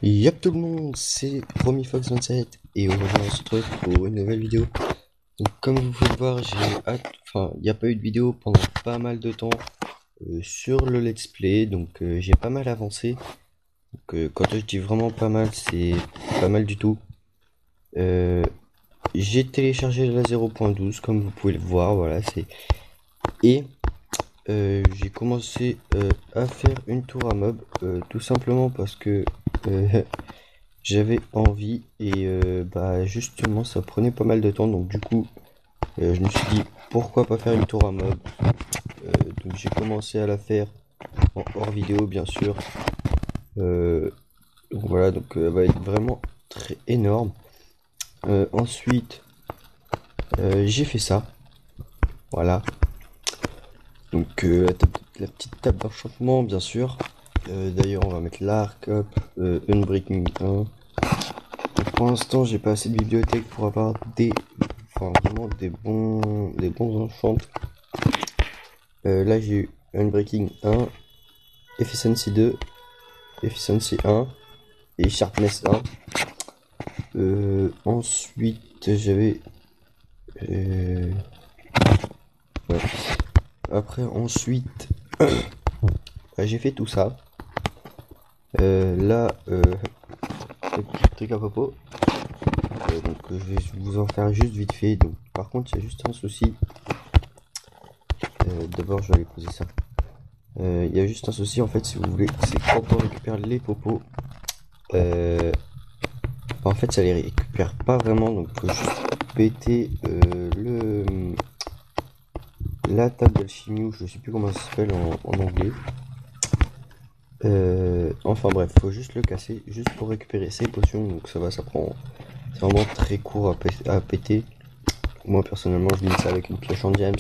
Yop tout le monde, c'est RomiFox27 et aujourd'hui on se retrouve pour une nouvelle vidéo. Donc comme vous pouvez le voir, il n'y a pas eu de vidéo pendant pas mal de temps sur le let's play, donc j'ai pas mal avancé. Donc quand je dis vraiment pas mal, c'est pas mal du tout. J'ai téléchargé la 0.12 comme vous pouvez le voir, voilà c'est. Et j'ai commencé à faire une tour à mob, tout simplement parce que j'avais envie et bah justement ça prenait pas mal de temps, donc du coup je me suis dit pourquoi pas faire une tour à mob. Donc j'ai commencé à la faire en hors vidéo bien sûr. Euh, donc voilà, donc elle va être vraiment très énorme. Ensuite j'ai fait ça, voilà. Donc la petite table d'enchantement bien sûr. D'ailleurs on va mettre l'arc, hop, Unbreaking 1. Pour l'instant, j'ai pas assez de bibliothèque pour avoir vraiment des bons enchants. Là, j'ai eu Unbreaking 1, Efficiency 2, Efficiency 1 et Sharpness 1. Ensuite, j'avais, ouais. Après, ensuite, bah, j'ai fait tout ça. Là, le petit truc à propos. Donc, je vais vous en faire juste vite fait. Donc, par contre, il y a juste un souci. D'abord, je vais aller poser ça. Il y a juste un souci en fait, si vous voulez, c'est quand on récupère les popos, euh, en fait ça les récupère pas vraiment, donc faut juste péter la table d'alchimie, ou je sais plus comment ça s'appelle en anglais. Enfin bref, faut juste le casser, juste pour récupérer ces potions, donc ça va, c'est vraiment très court à péter. Moi personnellement je mets ça avec une pioche en diams.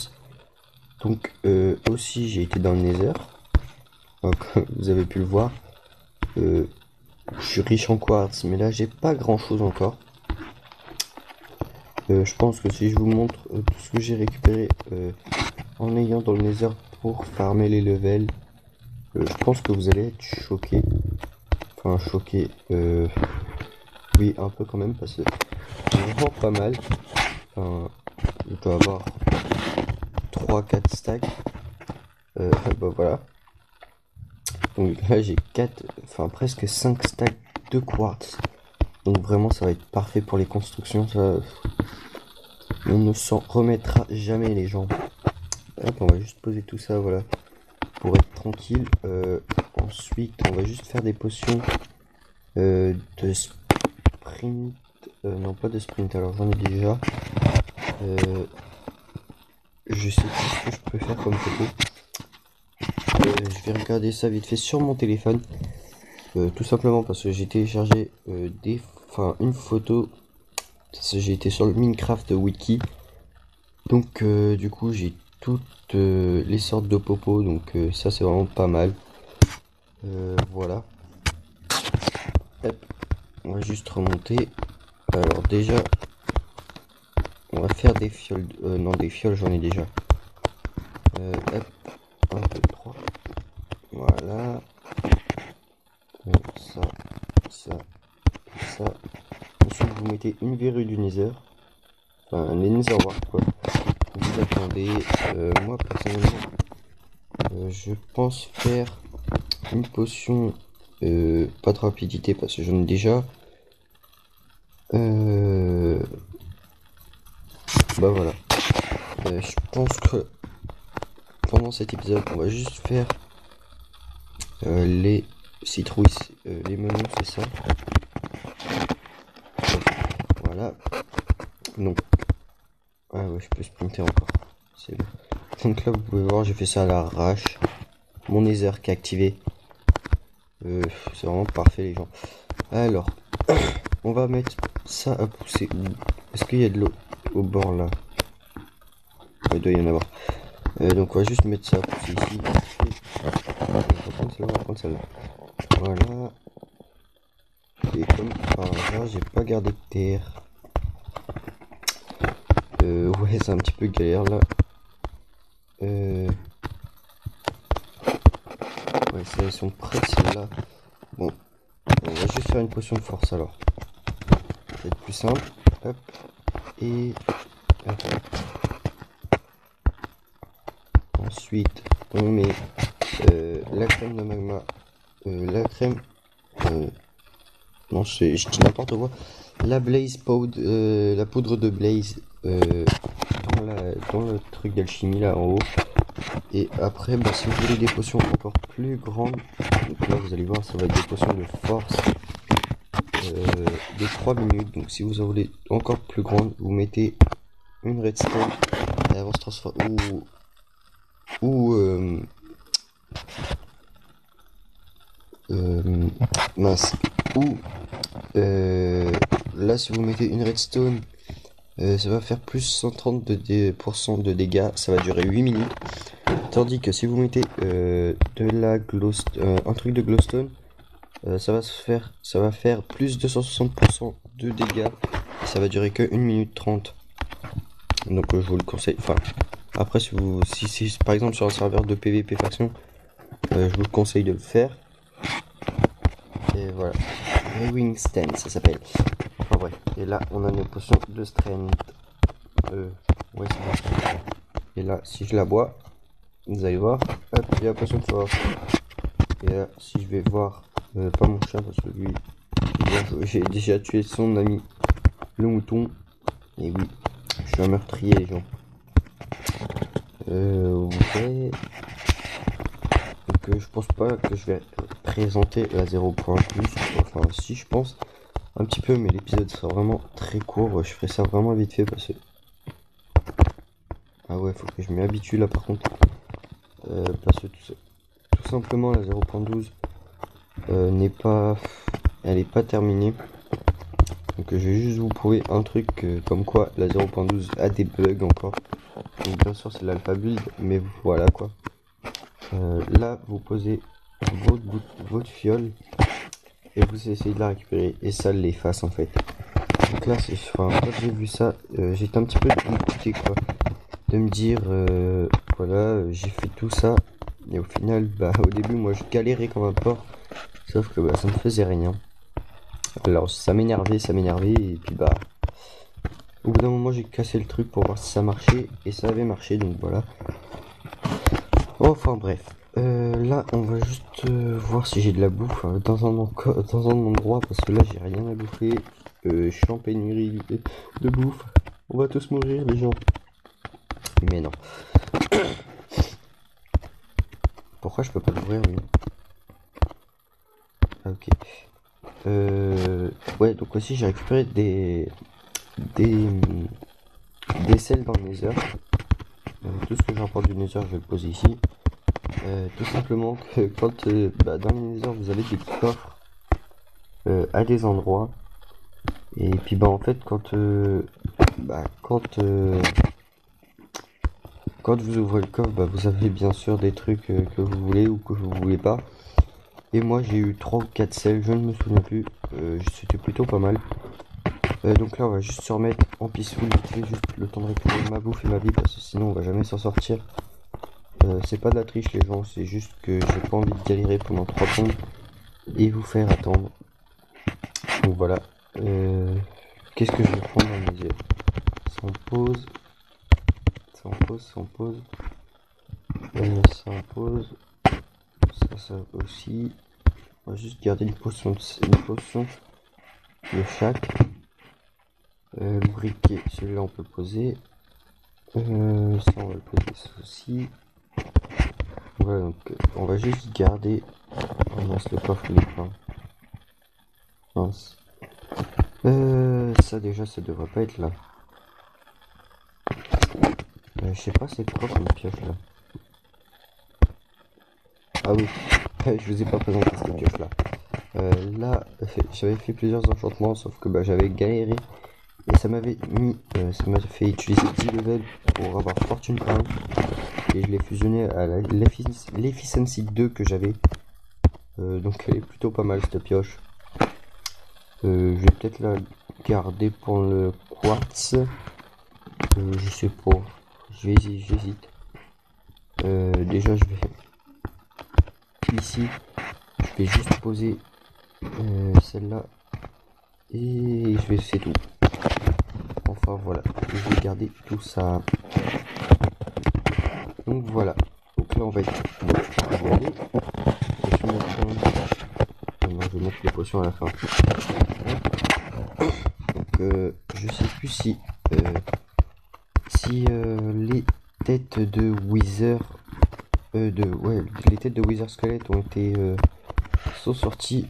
Donc aussi j'ai été dans le nether, comme vous avez pu le voir. Je suis riche en quartz, mais là j'ai pas grand chose encore. Je pense que si je vous montre tout ce que j'ai récupéré en ayant dans le nether pour farmer les levels, je pense que vous allez être choqués. Enfin choqués, oui un peu quand même, parce que c'est vraiment pas mal. Enfin, je dois avoir 3-4 stacks. Bah voilà. Donc là j'ai 4, enfin presque 5 stacks de quartz. Donc vraiment ça va être parfait pour les constructions, ça, on ne s'en remettra jamais les gens. Hop, on va juste poser tout ça, voilà, pour être tranquille. Ensuite, on va juste faire des potions de sprint. Non, pas de sprint, alors j'en ai déjà. Je sais plus ce que je peux faire comme topo. Je vais regarder ça vite fait sur mon téléphone. Tout simplement parce que j'ai téléchargé une photo. J'ai été sur le Minecraft Wiki. Donc, du coup, j'ai toutes les sortes de popos. Donc, ça, c'est vraiment pas mal. Voilà. Hop, on va juste remonter. Alors déjà, on va faire des fioles. Non, des fioles, j'en ai déjà. Hop, 1, 2, 3. Voilà. Ça, ça, ça. Ensuite, vous mettez une verrue du nether. Enfin, les nether wart, quoi. Vous attendez. Moi, personnellement, je pense faire une potion. Pas de rapidité parce que j'en ai déjà. Bah voilà. Je pense que pendant cet épisode, on va juste faire les citrouilles, les melons, c'est ça. Voilà. Donc, ah ouais, je peux sprinter encore. C'est bon. Donc là, vous pouvez voir, j'ai fait ça à l'arrache. Mon nether qui est activé. C'est vraiment parfait, les gens. Alors, on va mettre ça à pousser où? Est-ce qu'il y a de l'eau au bord là? Il doit y en avoir. Donc on va juste mettre ça à pousser ici. On va prendre celle-là, on va prendre celle-là. Voilà. Et comme par hasard, j'ai pas gardé de terre. Ouais, c'est un petit peu galère là. Ouais, ça, elles sont prêtes celles-là. Bon, on va juste faire une potion de force alors. Ça va être plus simple. Hop. Et hop. Ensuite, on met la crème de magma. La crème. Non, je dis n'importe quoi. La blaze powder, la poudre de blaze dans le truc d'alchimie là en haut. Et après, bah, si vous voulez des potions encore plus grandes, donc là vous allez voir, ça va être des potions de force de 3 minutes. Donc si vous en voulez encore plus grande, vous mettez une redstone et elle va se transformer ou mince ou là si vous mettez une redstone, ça va faire plus 130% de dégâts, ça va durer 8 minutes. Tandis que si vous mettez un truc de glowstone, ça va faire plus 260% de dégâts et ça va durer que 1 minute 30. Donc je vous le conseille. Enfin, après si c'est par exemple sur un serveur de PVP faction, je vous le conseille de le faire. Et voilà. Wing Stand ça s'appelle. Enfin bref. Et là on a une potion de strength. Ouais c'est bon. Et là si je la bois, vous allez voir, hop, il y a la potion de force. Et là si je vais voir, pas mon chien parce que lui, j'ai déjà tué son ami le mouton. Et oui, je suis un meurtrier les gens. Ouais. Donc je pense pas que je vais présenter la 0.+. Enfin si je pense un petit peu, mais l'épisode sera vraiment très court. Je ferai ça vraiment vite fait parce que... Ah ouais, faut que je m'y habitue là par contre. Parce que tout simplement la 0.12 n'est pas... Elle est pas terminée. Donc je vais juste vous prouver un truc comme quoi la 0.12 a des bugs encore. Donc bien sûr c'est l'alpha build, mais voilà quoi. Là vous posez votre fiole et vous essayez de la récupérer et ça l'efface en fait. Donc là quand j'ai vu ça, j'étais un petit peu dégoûté quoi. De me dire voilà, j'ai fait tout ça et au final bah au début moi je galérais comme un porc, sauf que bah, ça ne faisait rien. Alors ça m'énervait et puis bah au bout d'un moment j'ai cassé le truc pour voir si ça marchait et ça avait marché, donc voilà. Enfin bref, là on va juste voir si j'ai de la bouffe dans un endroit parce que là j'ai rien à bouffer. Je suis en pénurie de bouffe. On va tous mourir les gens. Mais non. Pourquoi je peux pas l'ouvrir lui? Ah, ok. Ouais, donc aussi j'ai récupéré des sels dans le nether. Tout ce que j'emporte du nether je vais le poser ici. Tout simplement que quand dans le nether vous avez des petits coffres à des endroits. Et puis bah en fait quand vous ouvrez le coffre, bah, vous avez bien sûr des trucs que vous voulez ou que vous voulez pas. Et moi j'ai eu 3 ou 4 sels, je ne me souviens plus. C'était plutôt pas mal. Donc là on va juste se remettre en pissou, juste le temps de récupérer ma bouffe et ma vie parce que sinon on va jamais s'en sortir. C'est pas de la triche les gens, c'est juste que j'ai pas envie de galérer pendant 3 tombes et vous faire attendre. Donc voilà. Qu'est-ce que je vais prendre dans mes yeux? Ça en pose. Ça en pose, ça en pose. Ça en pose. Ça aussi. On va juste garder une potion de chaque. Le briquet, celui-là on peut le poser. Ça on va le poser ça aussi. Voilà, donc on va juste garder. Oh mince, le coffre il est plein. Mince. Ça déjà ça devrait pas être là. Je sais pas c'est quoi comme pioche là. Ah oui, je vous ai pas présenté cette pioche là. Là j'avais fait plusieurs enchantements sauf que bah, j'avais galéré et ça m'avait fait utiliser 10 levels pour avoir fortune 1 et je l'ai fusionné à l'efficiency 2 que j'avais. Donc elle est plutôt pas mal cette pioche. Je vais peut-être la garder pour le quartz. Je sais pas. J'hésite. Déjà je vais ici. Je vais juste poser celle-là, et c'est tout. Enfin voilà, je vais garder tout ça. Donc voilà, donc là on va être... Je vais y aller. Non, je vais mettre les potions à la fin. Donc je sais plus si les têtes de Wither les têtes de Wither Squelette ont été sont sorties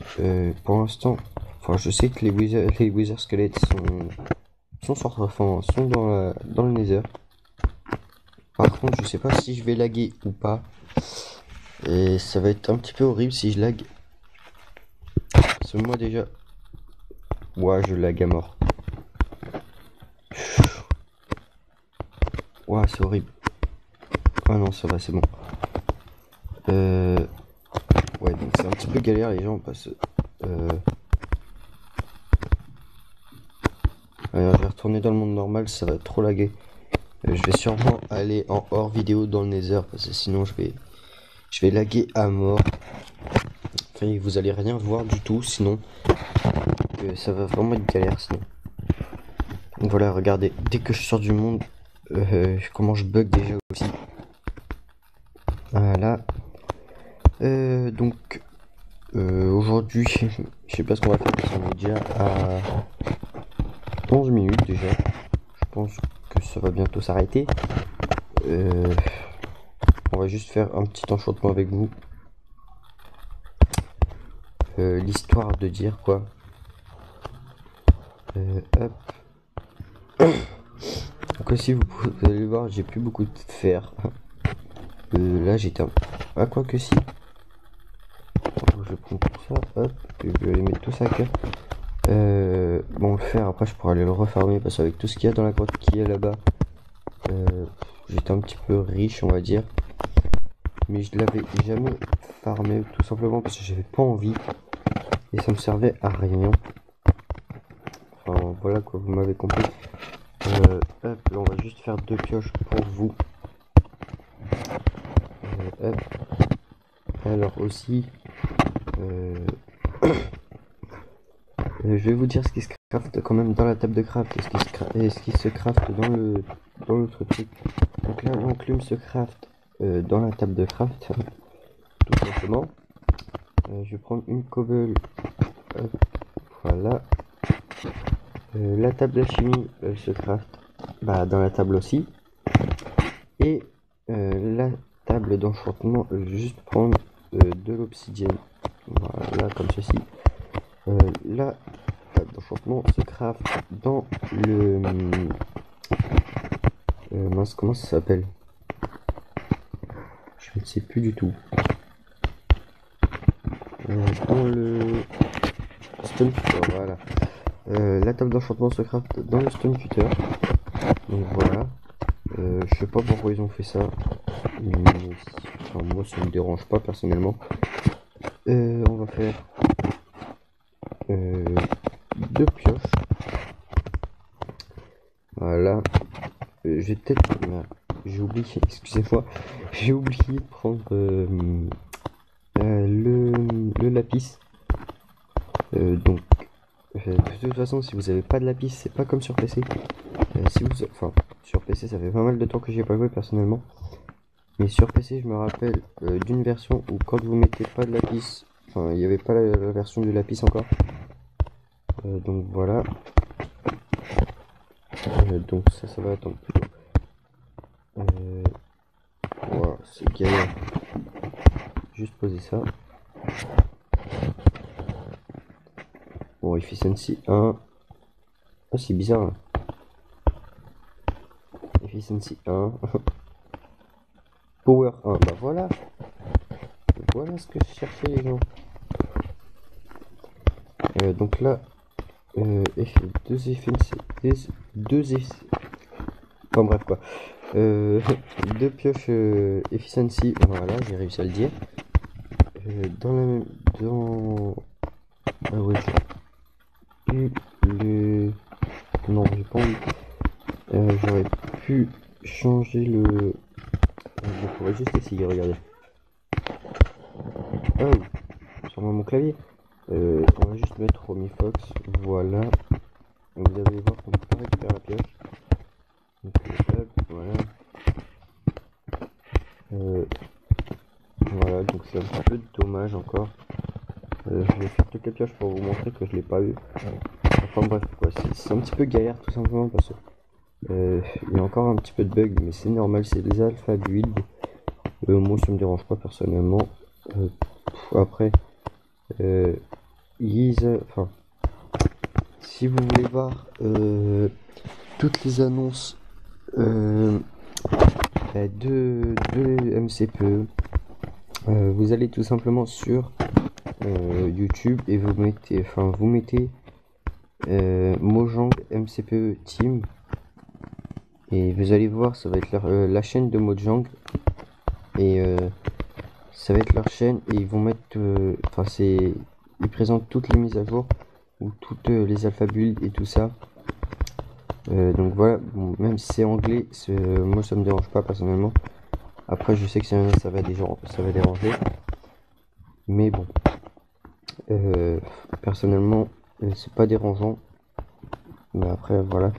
pour l'instant. Enfin, je sais que les Wither Squelettes sont dans le Nether. Par contre, je sais pas si je vais laguer ou pas. Et ça va être un petit peu horrible si je lag. Parce que moi déjà, ouais, je lag à mort. Ouais, c'est horrible. Ah non, ça va, c'est bon. Ouais, donc c'est un petit peu galère les gens parce que... Alors, je vais retourner dans le monde normal, ça va trop laguer. Je vais sûrement aller en hors vidéo dans le Nether parce que sinon je vais laguer à mort. Enfin, vous allez rien voir du tout sinon. Ça va vraiment être galère sinon. Donc voilà, regardez, dès que je sors du monde, comment je bug déjà aussi. Voilà. Donc aujourd'hui, je sais pas ce qu'on va faire parce qu'on est déjà à 11 minutes déjà. Je pense que ça va bientôt s'arrêter. On va juste faire un petit enchantement avec vous. L'histoire de dire quoi. Hop. Donc aussi vous allez voir, j'ai plus beaucoup de fer. Là j'étais un... Ah quoi que si. Je vais prendre tout ça, hop, et je vais aller mettre tout ça à cœur. Bon, le fer, après je pourrais aller le refarmer parce qu'avec tout ce qu'il y a dans la grotte qui est là-bas, j'étais un petit peu riche, on va dire. Mais je l'avais jamais farmé tout simplement parce que j'avais pas envie et ça me servait à rien. Enfin, voilà quoi, vous m'avez compris. Hop, là on va juste faire 2 pioches pour vous. Hop. Alors aussi, je vais vous dire ce qui se craft quand même dans la table de craft et ce qui se craft dans l'autre truc. Donc là, l'enclume se craft dans la table de craft, tout simplement. Je vais prendre une cobble, voilà. La table d'alchimie, elle se craft dans la table aussi. Et la table d'enchantement, je vais juste prendre de l'obsidienne, voilà, comme ceci. La table d'enchantement se craft dans le... mince, comment ça s'appelle? Je ne sais plus du tout. Dans le stone cutter, voilà. La table d'enchantement se craft dans le stone cutter. Donc voilà. Je sais pas pourquoi ils ont fait ça. Mais, enfin, moi ça me dérange pas personnellement. On va faire 2 pioches. Voilà. J'ai peut-être... J'ai oublié, excusez-moi. J'ai oublié de prendre le lapis. Donc de toute façon, si vous avez pas de lapis, c'est pas comme sur PC. Enfin, sur PC, ça fait pas mal de temps que j'ai pas joué personnellement. Mais sur PC, je me rappelle d'une version où quand vous mettez pas de lapis, enfin, il n'y avait pas la version du lapis encore. Donc voilà. Donc ça va attendre plutôt. Voilà, c'est galère. Juste poser ça. Bon, efficiency 1. Oh, c'est bizarre. Hein. Efficiency 1. Power 1. Bah voilà. Voilà ce que je cherchais, les gens. Donc là, deux efficiency. Enfin bref quoi. 2 pioches efficiency. Voilà, j'ai réussi à le dire. Dans la même. Dans. Ah ouais, le... Non, j'ai pas envie. J'aurais pu changer le... Je pourrais juste essayer, regardez. Oh, sur mon clavier. On va juste mettre Romy Fox, voilà. Vous allez voir qu'on peut pas récupérer la pioche. Donc hop, voilà. Voilà, donc c'est un petit peu dommage encore. Je vais faire toutes les pioches pour vous montrer que je l'ai pas eu. Enfin bref, quoi, c'est un petit peu galère tout simplement parce que il y a encore un petit peu de bug, mais c'est normal, c'est des alpha build. Moi ça me dérange pas personnellement. Après, enfin, si vous voulez voir toutes les annonces de MCPE, vous allez tout simplement sur YouTube et vous mettez Mojang MCPE Team et vous allez voir, ça va être la chaîne de Mojang et ça va être leur chaîne et ils vont mettre ils présentent toutes les mises à jour ou toutes les alpha builds et tout ça. Donc voilà, bon, même si c'est anglais, moi ça me dérange pas personnellement. Après je sais que ça va déranger, mais bon, personnellement c'est pas dérangeant. Mais après voilà,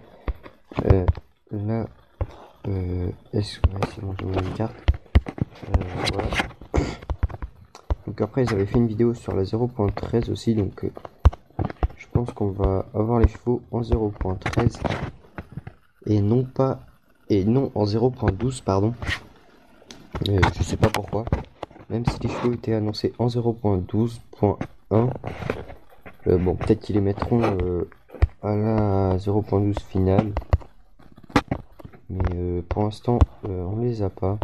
là c'est bon, j'ai mis une carte. Voilà. Donc après ils avaient fait une vidéo sur la 0.13 aussi, donc je pense qu'on va avoir les chevaux en 0.13 et non en 0.12 pardon. Je sais pas pourquoi, même si les chevaux étaient annoncés en 0.12.1, bon peut-être qu'ils les mettront à la 0.12 finale, mais pour l'instant on les a pas.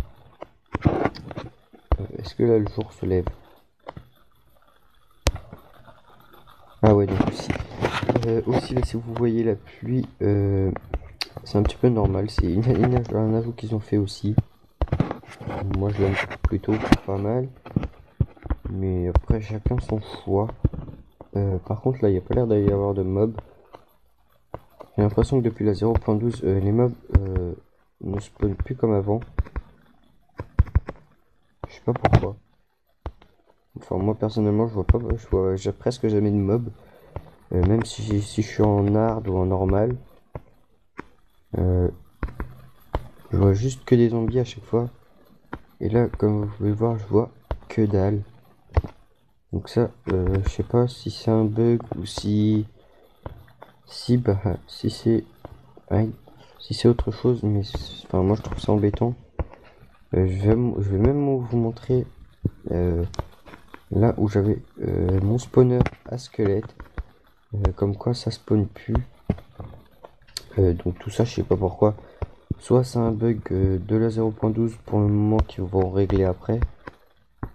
Est-ce que là le jour se lève? Ah ouais, donc aussi là, si vous voyez la pluie, c'est un petit peu normal, c'est un ajout qu'ils ont fait aussi. Moi je l'aime plutôt pas mal, mais après chacun son choix. Par contre là il n'y a pas l'air d'y avoir de mobs. J'ai l'impression que depuis la 0.12 les mobs ne spawnent plus comme avant. Je sais pas pourquoi. Enfin moi personnellement j'ai presque jamais de mobs. Même si je suis en hard ou en normal. Je vois juste que des zombies à chaque fois. Et là, comme vous pouvez voir, je vois que dalle. Donc ça, je sais pas si c'est un bug ou si c'est si c'est autre chose, mais enfin moi je trouve ça embêtant. Je vais même vous montrer là où j'avais mon spawner à squelette, comme quoi ça spawn plus. Donc tout ça, je sais pas pourquoi. Soit c'est un bug de la 0.12 pour le moment qu'ils vont régler après,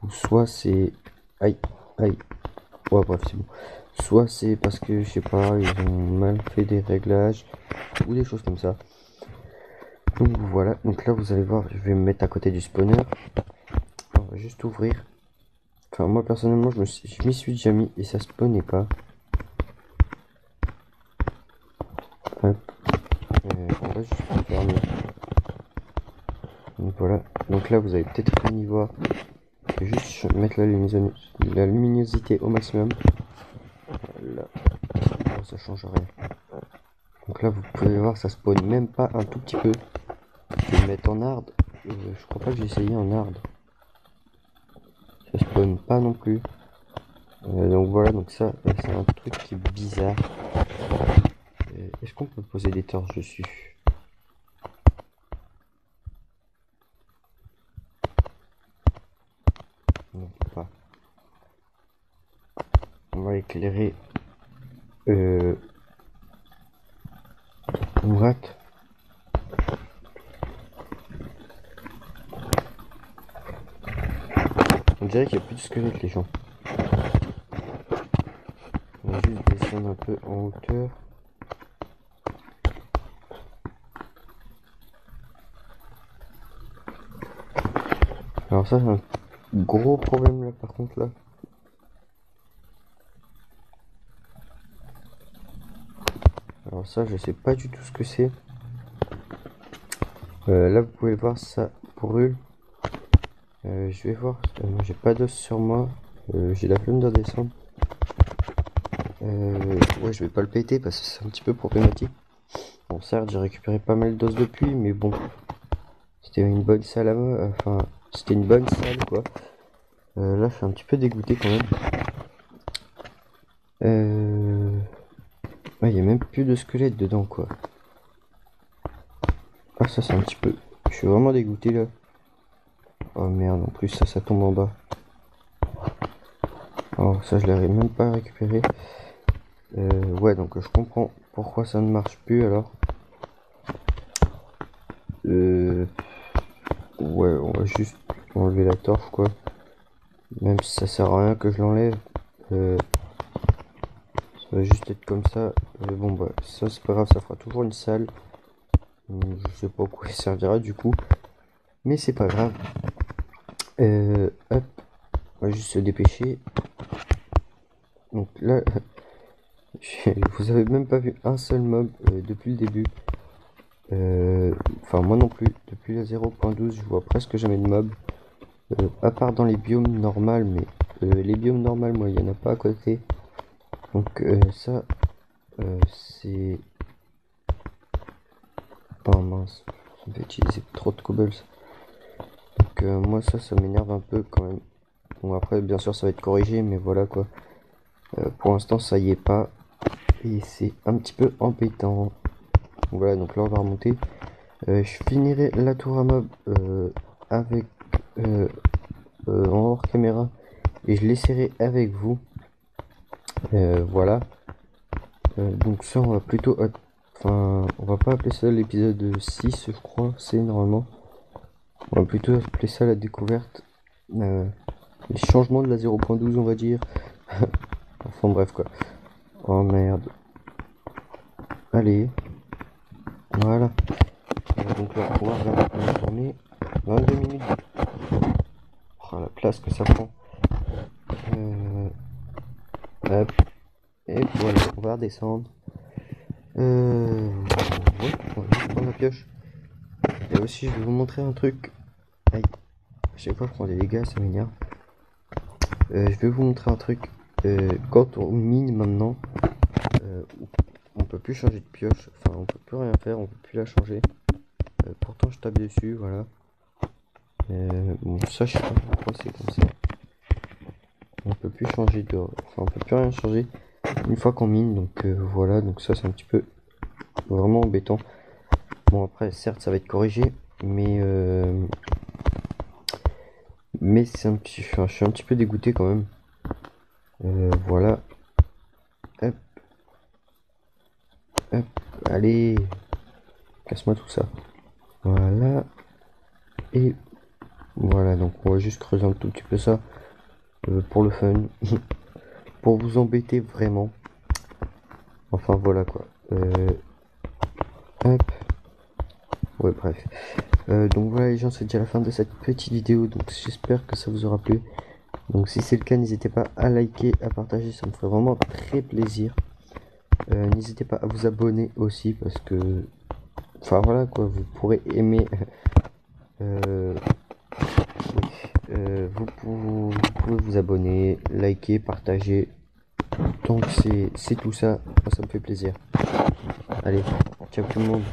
ou soit c'est aïe aïe. Ouais, bref, c'est bon. Soit c'est parce que, je sais pas, ils ont mal fait des réglages ou des choses comme ça. Donc voilà, donc là vous allez voir, je vais me mettre à côté du spawner. On va juste ouvrir. Enfin, moi personnellement, je m'y suis déjà mis et ça spawnait pas. Hop. On va juste fermer. Donc voilà, donc là vous allez peut-être rien y voir. Je vais juste mettre la luminosité au maximum. Là, oh, ça change rien. Donc là vous pouvez voir, ça spawn même pas un tout petit peu. Je vais le mettre en hard. Je crois pas que j'ai essayé en hard. Ça spawn pas non plus. Donc voilà, donc ça c'est un truc qui est bizarre. Est-ce qu'on peut poser des torches dessus? Non, pas. On va éclairer. What? On dirait qu'il n'y a plus de squelettes, les gens. On va juste descendre un peu en hauteur. Alors ça c'est un gros problème là par contre là. Alors ça je sais pas du tout ce que c'est. Là vous pouvez voir ça brûle. Je vais voir. Moi j'ai pas d'os sur moi. J'ai la flemme de descendre. Ouais, je vais pas le péter parce que c'est un petit peu problématique. Bon, certes, j'ai récupéré pas mal d'os depuis, mais bon, c'était une bonne salle à moi, enfin, c'était une bonne salle, quoi. Là, je suis un petit peu dégoûté quand même. Ouais, il y a même plus de squelettes dedans, quoi. Ah, ça, c'est un petit peu... Je suis vraiment dégoûté, là. Oh, merde, en plus, ça tombe en bas. Oh, ça, je l'avais même pas récupéré. Ouais, donc je comprends pourquoi ça ne marche plus, alors. Ouais, on va juste enlever la torche, quoi. Même si ça sert à rien que je l'enlève. Ça va juste être comme ça. Bon, bah, ça, c'est pas grave, ça fera toujours une salle. Je sais pas à quoi il servira, du coup. Mais c'est pas grave. Hop. On va juste se dépêcher. Donc là, vous avez même pas vu un seul mob depuis le début. Enfin, moi non plus. Depuis la 0.12, je vois presque jamais de mob. À part dans les biomes normales, mais les biomes normales, moi, il y en a pas à côté. Donc ça, c'est... Oh mince, ça me fait utiliser trop de cobbles. Donc moi ça m'énerve un peu quand même. Bon après, bien sûr, ça va être corrigé, mais voilà quoi. Pour l'instant, ça y est pas. Et c'est un petit peu embêtant. Voilà, donc là on va remonter. Je finirai la tour à mob avec en hors caméra et je l'essaierai avec vous. Voilà. Donc ça on va plutôt... Enfin, on va pas appeler ça l'épisode 6, je crois, c'est normalement. On va plutôt appeler ça la découverte. Les changements de la 0.12, on va dire. Enfin bref quoi. Oh merde. Allez. Voilà. Donc là, on va pouvoir là, tourner 22 minutes. Oh, la place que ça prend. Hop. Et voilà, on va redescendre. Ouais, on va juste prendre la pioche. Et aussi, je vais vous montrer un truc. Aïe. À chaque fois, je prends des dégâts, ça m'énerve. Je vais vous montrer un truc. Quand on mine maintenant, on peut plus changer de pioche. Enfin, on peut plus rien faire, on peut plus la changer. Pourtant, je tape dessus, voilà. Bon, ça, je sais pas pourquoi c'est comme ça. On peut plus changer de... Enfin, on peut plus rien changer une fois qu'on mine. Donc voilà, donc ça, c'est un petit peu vraiment embêtant. Bon, après, certes, ça va être corrigé, mais c'est un petit... je suis un petit peu dégoûté quand même. Voilà. Hop. Hop. Allez. Casse-moi tout ça. Voilà. Et voilà, donc on va juste creuser un tout petit peu ça. Pour le fun. Pour vous embêter vraiment. Enfin voilà quoi. Hop. Ouais, bref. Donc voilà les gens, c'est déjà la fin de cette petite vidéo. Donc j'espère que ça vous aura plu. Donc si c'est le cas, n'hésitez pas à liker, à partager, ça me ferait vraiment très plaisir. N'hésitez pas à vous abonner aussi parce que... Enfin voilà quoi, vous pourrez aimer... vous pouvez vous abonner, liker, partager. Donc c'est tout ça, moi, ça me fait plaisir. Allez, ciao tout le monde.